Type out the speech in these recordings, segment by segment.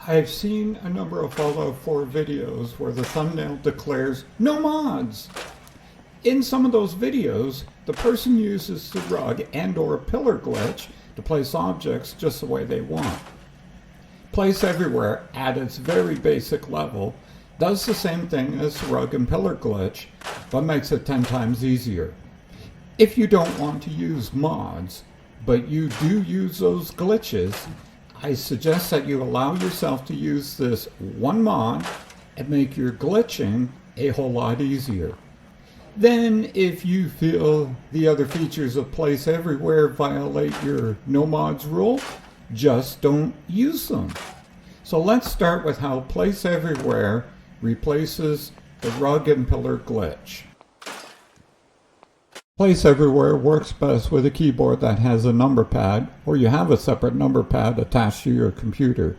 I've seen a number of Fallout 4 videos where the thumbnail declares no mods. In some of those videos, the person uses the rug and or pillar glitch to place objects just the way they want. Place Everywhere, at its very basic level, does the same thing as the rug and pillar glitch, but makes it 10 times easier. If you don't want to use mods, but you do use those glitches, I suggest that you allow yourself to use this one mod and make your glitching a whole lot easier. Then, if you feel the other features of Place Everywhere violate your no mods rule, just don't use them. So let's start with how Place Everywhere replaces the rug and pillar glitch. Place Everywhere works best with a keyboard that has a number pad, or you have a separate number pad attached to your computer.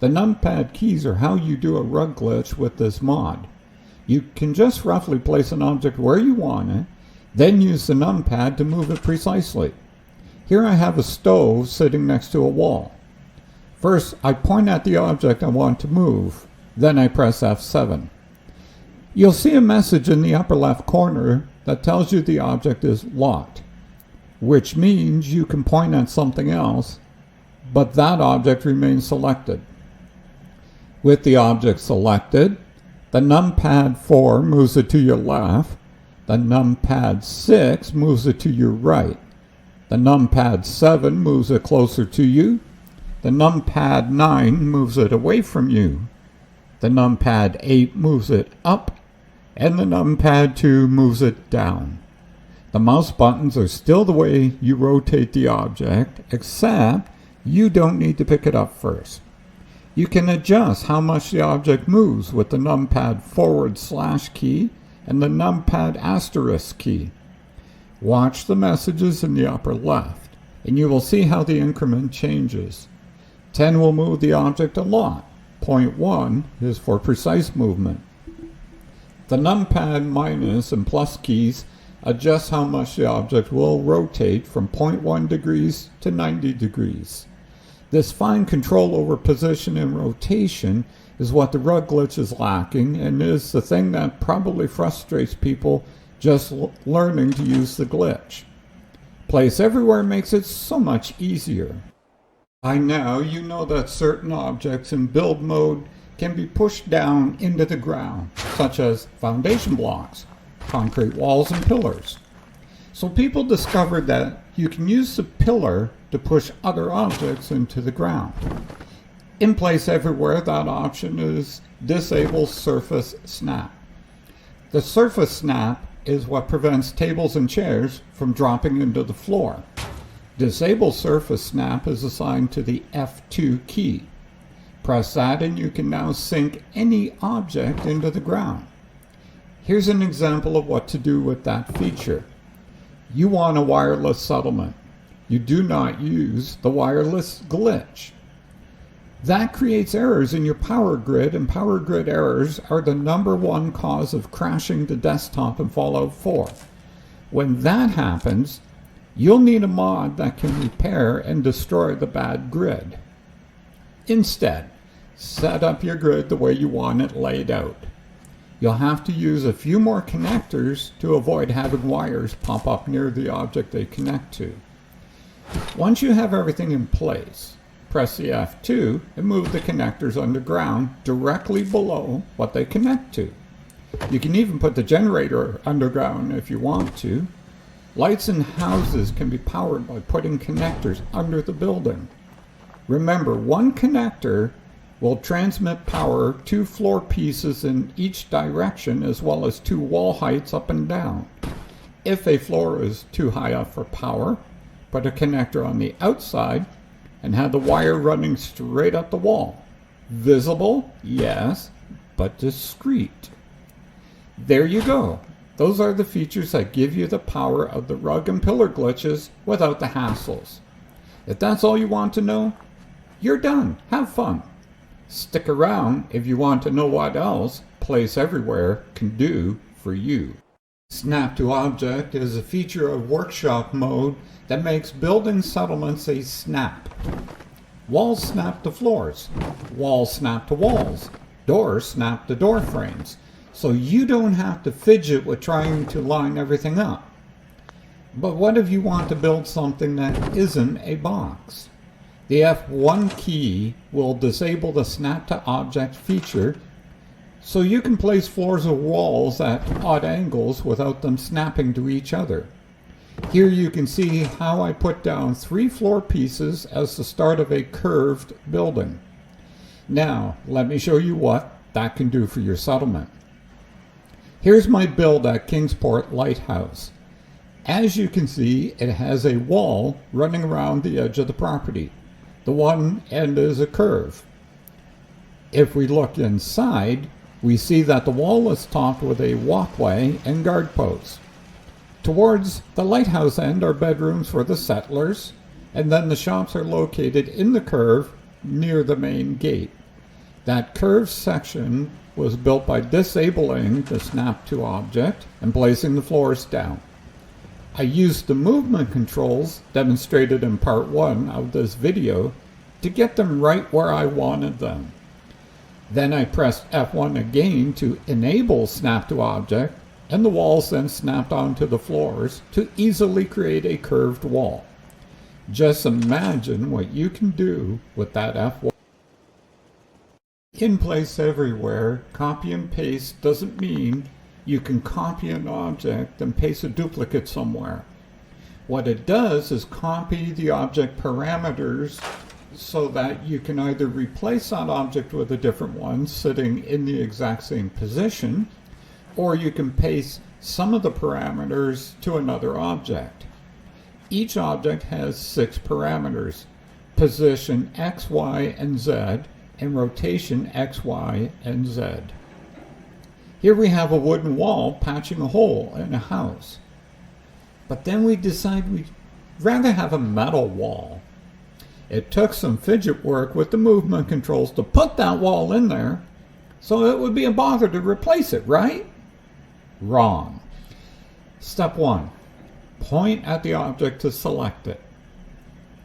The numpad keys are how you do a rug glitch with this mod. You can just roughly place an object where you want it, then use the numpad to move it precisely. Here I have a stove sitting next to a wall. First, I point at the object I want to move, then I press F7. You'll see a message in the upper left corner that tells you the object is locked, which means you can point at something else, but that object remains selected. With the object selected, the numpad 4 moves it to your left, the numpad 6 moves it to your right, the numpad 7 moves it closer to you, the numpad 9 moves it away from you, the numpad 8 moves it up, and the numpad 2 moves it down. The mouse buttons are still the way you rotate the object, except you don't need to pick it up first. You can adjust how much the object moves with the numpad / key and the numpad * key. Watch the messages in the upper left, and you will see how the increment changes. 10 will move the object a lot. 0.1 is for precise movement. The numpad - and plus keys adjust how much the object will rotate from 0.1 degrees to 90 degrees. This fine control over position and rotation is what the rug glitch is lacking, and is the thing that probably frustrates people just learning to use the glitch. Place Everywhere makes it so much easier. By now, you know that certain objects in build mode can be pushed down into the ground, such as foundation blocks, concrete walls, and pillars. So people discovered that you can use the pillar to push other objects into the ground. In Place Everywhere, that option is Disable Surface Snap. The surface snap is what prevents tables and chairs from dropping into the floor. Disable Surface Snap is assigned to the F2 key. Press that and you can now sink any object into the ground. Here's an example of what to do with that feature. You want a wireless settlement. You do not use the wireless glitch. That creates errors in your power grid, and power grid errors are the #1 cause of crashing the desktop in Fallout 4. When that happens, you'll need a mod that can repair and destroy the bad grid. Instead, set up your grid the way you want it laid out. You'll have to use a few more connectors to avoid having wires pop up near the object they connect to. Once you have everything in place, press the F2 and move the connectors underground directly below what they connect to. You can even put the generator underground if you want to. Lights in houses can be powered by putting connectors under the building. Remember, one connector will transmit power 2 floor pieces in each direction, as well as 2 wall heights up and down. If a floor is too high up for power, put a connector on the outside and have the wire running straight up the wall. Visible? Yes, but discreet. There you go. Those are the features that give you the power of the rug and pillar glitches without the hassles. If that's all you want to know, you're done. Have fun. Stick around if you want to know what else Place Everywhere can do for you. Snap to Object is a feature of workshop mode that makes building settlements a snap. Walls snap to floors. Walls snap to walls. Doors snap to door frames. So you don't have to fidget with trying to line everything up. But what if you want to build something that isn't a box? The F1 key will disable the snap to object feature, so you can place floors or walls at odd angles without them snapping to each other. Here you can see how I put down 3 floor pieces as the start of a curved building. Now, let me show you what that can do for your settlement. Here's my build at Kingsport Lighthouse. As you can see, it has a wall running around the edge of the property. The one end is a curve. If we look inside, we see that the wall is topped with a walkway and guard posts. Towards the lighthouse end are bedrooms for the settlers, and then the shops are located in the curve near the main gate. That curved section was built by disabling the snap to object and placing the floors down. I used the movement controls demonstrated in part 1 of this video to get them right where I wanted them. Then I pressed F1 again to enable snap to object, and the walls then snapped onto the floors to easily create a curved wall. Just imagine what you can do with that F1. In place everywhere, copy and paste doesn't mean you can copy an object and paste a duplicate somewhere. What it does is copy the object parameters so that you can either replace that object with a different one sitting in the exact same position, or you can paste some of the parameters to another object. Each object has 6 parameters: position X, Y, and Z, and rotation X, Y, and Z. Here we have a wooden wall patching a hole in a house. But then we decide we'd rather have a metal wall. It took some fidget work with the movement controls to put that wall in there, so it would be a bother to replace it, right? Wrong. Step 1, point at the object to select it.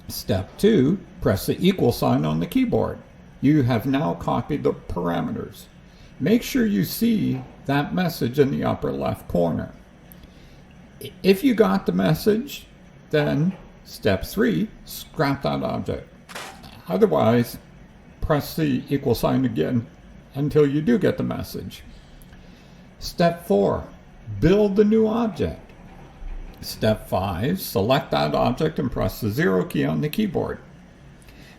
Step 2, press the equal sign on the keyboard. You have now copied the parameters. Make sure you see that message in the upper left corner. If you got the message, then step 3, scrap that object. Otherwise, press the equal sign again until you do get the message. Step 4, build the new object. Step 5, select that object and press the 0 key on the keyboard.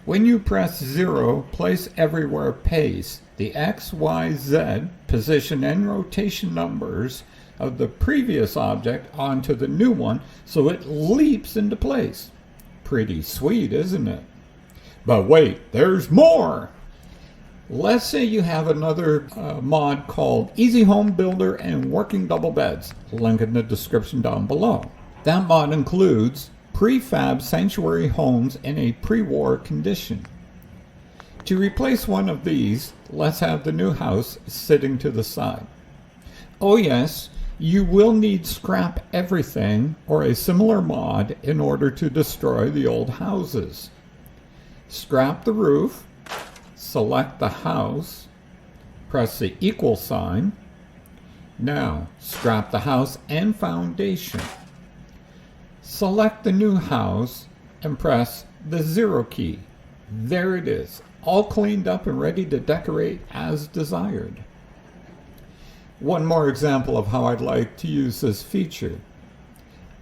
When you press 0, place everywhere paste the X, Y, Z position and rotation numbers of the previous object onto the new one so it leaps into place. Pretty sweet, isn't it? But wait, there's more! Let's say you have another mod called Easy Home Builder and Working Double Beds. Link in the description down below. That mod includes prefab sanctuary homes in a pre-war condition. To replace one of these, let's have the new house sitting to the side. Oh yes, you will need scrap everything or a similar mod in order to destroy the old houses. Scrap the roof, select the house, press the equal sign. Now scrap the house and foundation. Select the new house and press the 0 key. There it is, all cleaned up and ready to decorate as desired. One more example of how I'd like to use this feature.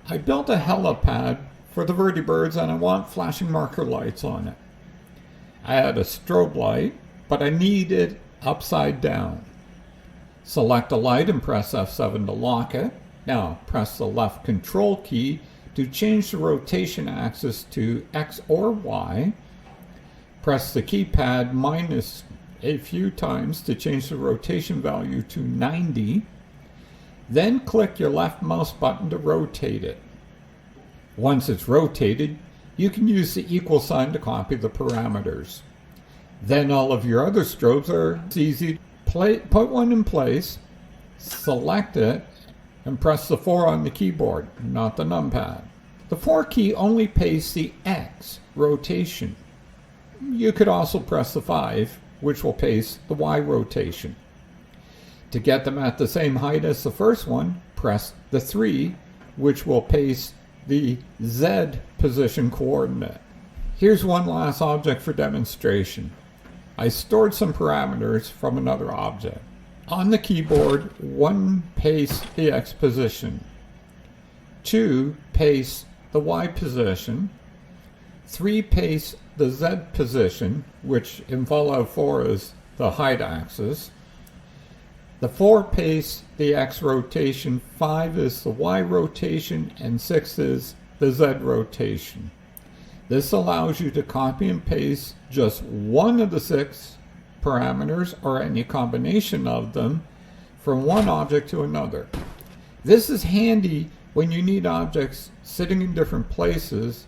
I built a helipad for the vertibirds and I want flashing marker lights on it. I had a strobe light, but I need it upside down. Select a light and press F7 to lock it. Now press the left control key to change the rotation axis to X or Y. Press the keypad minus a few times to change the rotation value to 90. Then click your left mouse button to rotate it. Once it's rotated, you can use the equal sign to copy the parameters. Then all of your other strobes are easy. Put one in place, select it, and press the 4 on the keyboard, not the numpad. The 4 key only pastes the X rotation. You could also press the 5, which will pace the Y rotation. To get them at the same height as the first one, press the 3, which will pace the Z position coordinate. Here's one last object for demonstration. I stored some parameters from another object. On the keyboard, 1, pace the X position. 2, pace the Y position. 3, pace the Z position, which in Fallout 4 is the height axis. The 4, pace the X rotation. 5 is the Y rotation, and 6 is the Z rotation. This allows you to copy and paste just one of the 6 parameters, or any combination of them, from one object to another. This is handy when you need objects sitting in different places,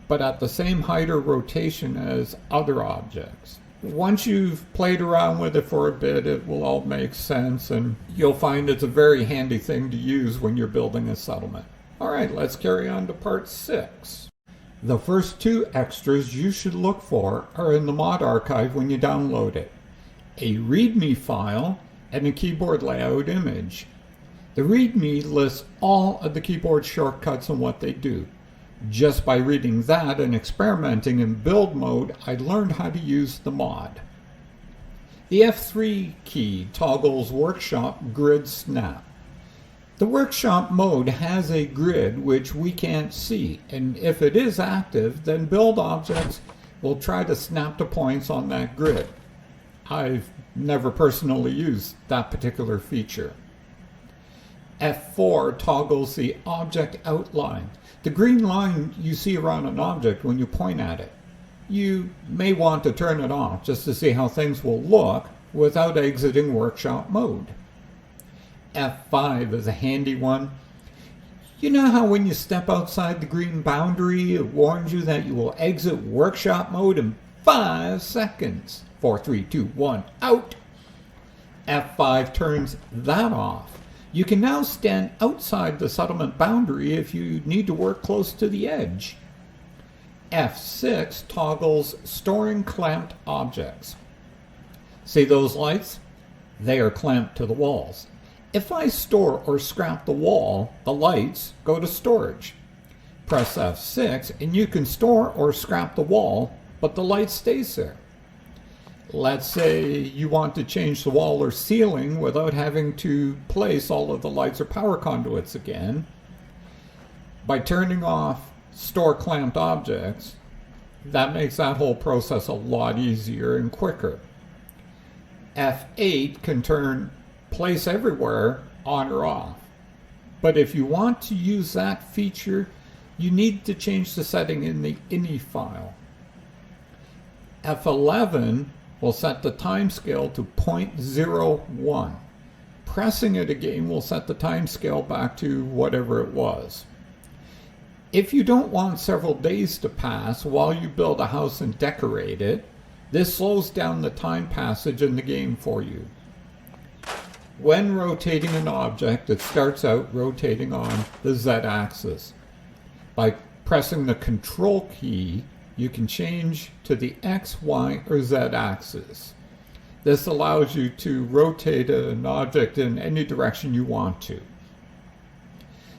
but at the same height or rotation as other objects. Once you've played around with it for a bit, it will all make sense, and you'll find it's a very handy thing to use when you're building a settlement. Alright, let's carry on to part 6. The first 2 extras you should look for are in the mod archive when you download it: a README file and a keyboard layout image. The README lists all of the keyboard shortcuts and what they do. Just by reading that and experimenting in build mode, I learned how to use the mod. The F3 key toggles Workshop Grid Snap. The Workshop mode has a grid which we can't see, and if it is active, then build objects will try to snap to points on that grid. I've never personally used that particular feature. F4 toggles the object outline, the green line you see around an object when you point at it. You may want to turn it off just to see how things will look without exiting Workshop mode. F5 is a handy one. You know how when you step outside the green boundary, it warns you that you will exit Workshop mode in 5 seconds. 4, 3, 2, 1, out! F5 turns that off. You can now stand outside the settlement boundary if you need to work close to the edge. F6 toggles storing clamped objects. See those lights? They are clamped to the walls. If I store or scrap the wall, the lights go to storage. Press F6 and you can store or scrap the wall, but the light stays there. Let's say you want to change the wall or ceiling without having to place all of the lights or power conduits again. By turning off store clamped objects, that makes that whole process a lot easier and quicker. F8 can turn place everywhere on or off. But if you want to use that feature, you need to change the setting in the ini file. F11 will set the timescale to 0.01. Pressing it again will set the timescale back to whatever it was. If you don't want several days to pass while you build a house and decorate it, this slows down the time passage in the game for you. When rotating an object, it starts out rotating on the Z-axis. By pressing the Control key, you can change to the X, Y, or Z axis. This allows you to rotate an object in any direction you want to.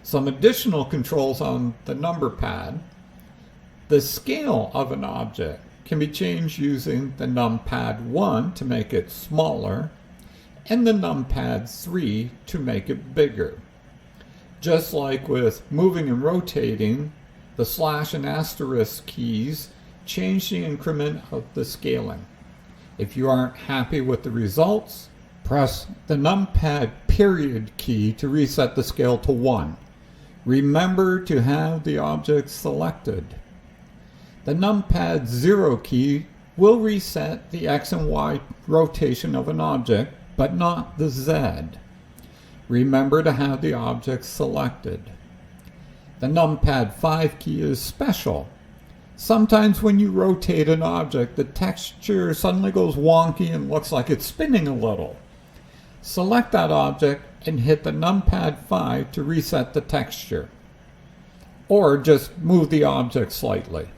Some additional controls on the number pad. The scale of an object can be changed using the numpad 1 to make it smaller, and the numpad 3 to make it bigger. Just like with moving and rotating, the slash and asterisk keys change the increment of the scaling. If you aren't happy with the results, press the numpad period key to reset the scale to 1. Remember to have the object selected. The numpad 0 key will reset the X and Y rotation of an object, but not the Z. Remember to have the object selected. The numpad 5 key is special. Sometimes when you rotate an object, the texture suddenly goes wonky and looks like it's spinning a little. Select that object and hit the numpad 5 to reset the texture. Or just move the object slightly.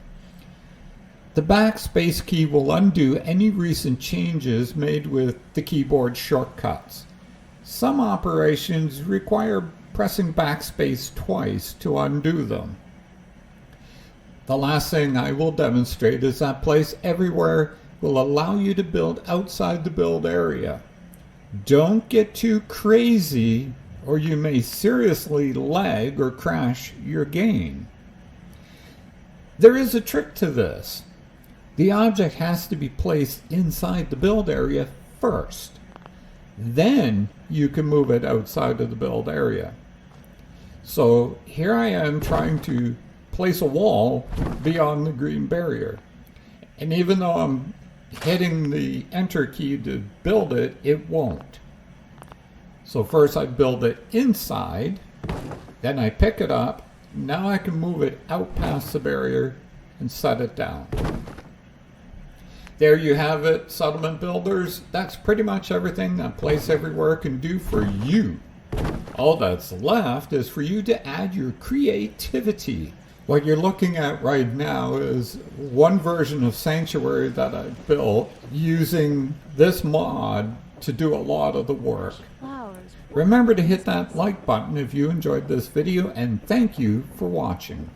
The backspace key will undo any recent changes made with the keyboard shortcuts. Some operations require pressing backspace twice to undo them. The last thing I will demonstrate is that Place Everywhere will allow you to build outside the build area. Don't get too crazy or you may seriously lag or crash your game. There is a trick to this. The object has to be placed inside the build area first. Then you can move it outside of the build area. So here I am trying to place a wall beyond the green barrier. And even though I'm hitting the enter key to build it, it won't. So first I build it inside, then I pick it up. Now I can move it out past the barrier and set it down. There you have it, settlement builders. That's pretty much everything that Place Everywhere can do for you. All that's left is for you to add your creativity. What you're looking at right now is one version of Sanctuary that I built using this mod to do a lot of the work. Remember to hit that like button if you enjoyed this video, and thank you for watching.